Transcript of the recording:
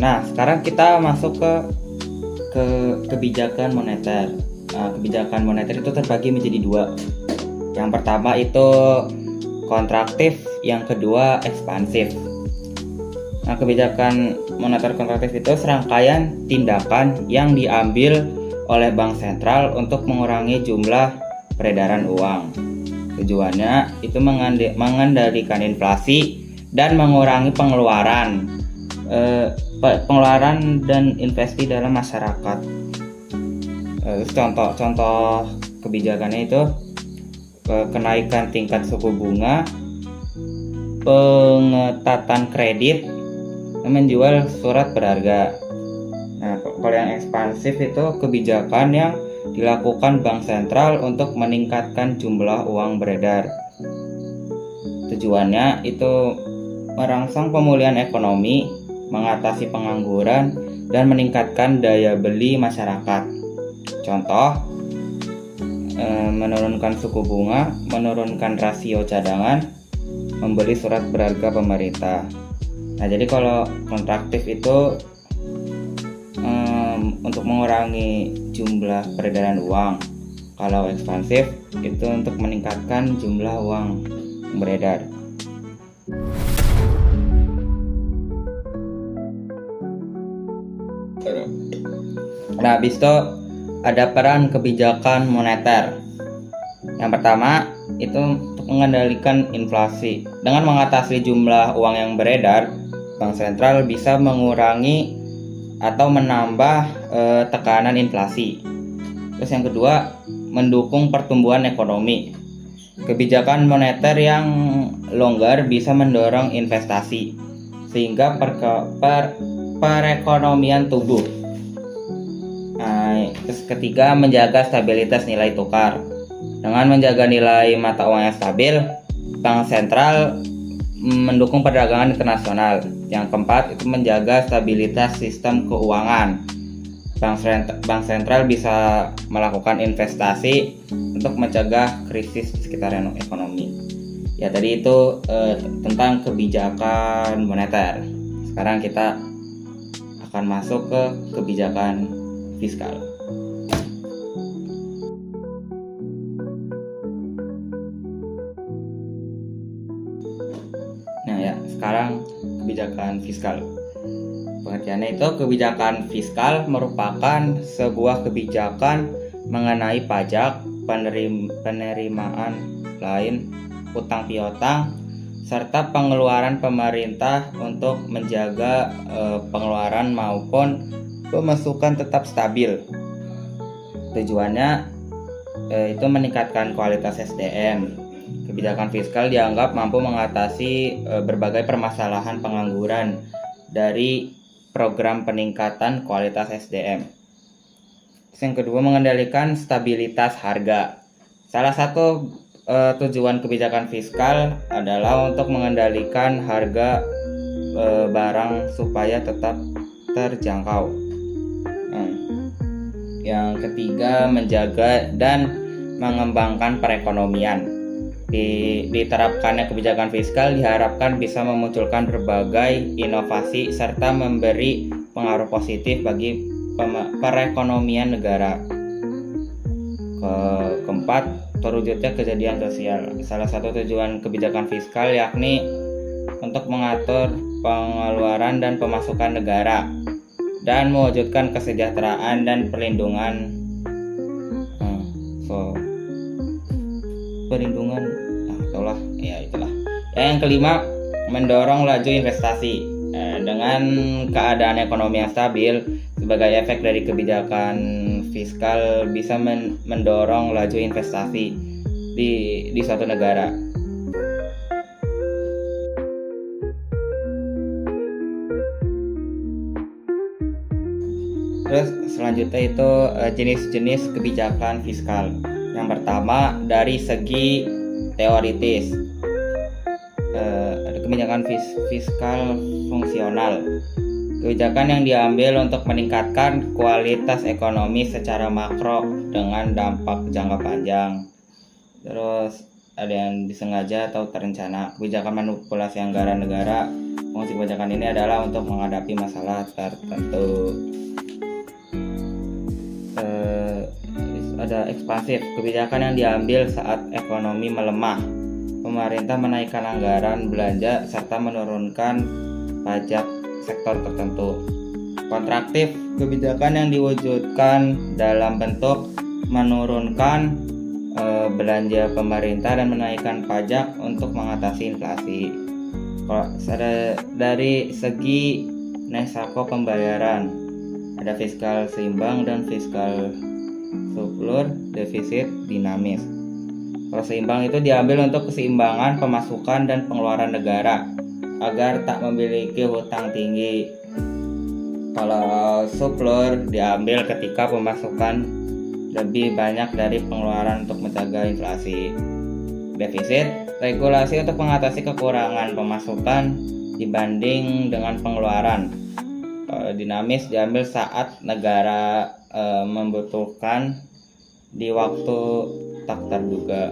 Nah, sekarang kita masuk ke kebijakan moneter. Nah, kebijakan moneter itu terbagi menjadi dua. Yang pertama itu kontraktif, yang kedua ekspansif. Nah, kebijakan moneter kontraktif itu serangkaian tindakan yang diambil oleh bank sentral untuk mengurangi jumlah peredaran uang. Tujuannya itu mengendalikan inflasi dan mengurangi pengeluaran dan investasi dalam masyarakat. Contoh kebijakannya itu kenaikan tingkat suku bunga, pengetatan kredit, menjual surat berharga. Nah, kalau yang ekspansif itu kebijakan yang dilakukan bank sentral untuk meningkatkan jumlah uang beredar. Tujuannya itu merangsang pemulihan ekonomi, mengatasi pengangguran, dan meningkatkan daya beli masyarakat. Contoh, menurunkan suku bunga, menurunkan rasio cadangan, membeli surat berharga pemerintah. Nah, jadi kalau kontraktif itu untuk mengurangi jumlah peredaran uang. Kalau ekspansif itu untuk meningkatkan jumlah uang beredar. Nah, habis itu ada peran kebijakan moneter. Yang pertama itu untuk mengendalikan inflasi. Dengan mengatasi jumlah uang yang beredar, bank sentral bisa mengurangi atau menambah tekanan inflasi. Terus yang kedua, mendukung pertumbuhan ekonomi. Kebijakan moneter yang longgar bisa mendorong investasi sehingga perekonomian tumbuh. Nah, terus ketiga, menjaga stabilitas nilai tukar. Dengan menjaga nilai mata uang yang stabil, bank sentral mendukung perdagangan internasional. Yang keempat itu menjaga stabilitas sistem keuangan. Bank sentral bisa melakukan investasi untuk mencegah krisis di sekitar ekonomi. Ya, tadi itu tentang kebijakan moneter. Sekarang kita akan masuk ke kebijakan fiskal. Nah ya, sekarang kebijakan fiskal. Pengertiannya itu kebijakan fiskal merupakan sebuah kebijakan mengenai pajak, penerimaan lain, utang piutang, serta pengeluaran pemerintah untuk menjaga pengeluaran maupun pemasukan tetap stabil. Tujuannya itu meningkatkan kualitas SDM. Kebijakan fiskal dianggap mampu mengatasi berbagai permasalahan pengangguran dari program peningkatan kualitas SDM. Yang kedua, mengendalikan stabilitas harga. Salah satu tujuan kebijakan fiskal adalah untuk mengendalikan harga barang supaya tetap terjangkau. Yang ketiga, menjaga dan mengembangkan perekonomian. Diterapkannya kebijakan fiskal diharapkan bisa memunculkan berbagai inovasi serta memberi pengaruh positif bagi perekonomian negara. Keempat, terwujudnya kejadian sosial. Salah satu tujuan kebijakan fiskal yakni untuk mengatur pengeluaran dan pemasukan negara dan mewujudkan kesejahteraan dan perlindungan itulah. Yang kelima, mendorong laju investasi. Dengan keadaan ekonomi yang stabil sebagai efek dari kebijakan fiskal bisa mendorong laju investasi di suatu negara. Terus selanjutnya itu jenis-jenis kebijakan fiskal. Yang pertama, dari segi teoritis, ada kebijakan fiskal fungsional. Kebijakan yang diambil untuk meningkatkan kualitas ekonomi secara makro dengan dampak jangka panjang. Terus ada yang disengaja atau terencana. Kebijakan manipulasi anggaran negara Fungsi kebijakan ini adalah untuk menghadapi masalah tertentu. Ada ekspansif, kebijakan yang diambil saat ekonomi melemah. Pemerintah menaikkan anggaran belanja serta menurunkan pajak sektor tertentu. Kontraktif, kebijakan yang diwujudkan dalam bentuk menurunkan belanja pemerintah dan menaikkan pajak untuk mengatasi inflasi. Dari segi Nesako pembayaran, ada fiskal seimbang dan fiskal surplus, defisit dinamis. Kalau seimbang itu diambil untuk keseimbangan pemasukan dan pengeluaran negara agar tak memiliki hutang tinggi. Kalau surplus diambil ketika pemasukan lebih banyak dari pengeluaran untuk menjaga inflasi. Defisit, regulasi untuk mengatasi kekurangan pemasukan dibanding dengan pengeluaran. Dinamis diambil saat negara membutuhkan di waktu tak terduga.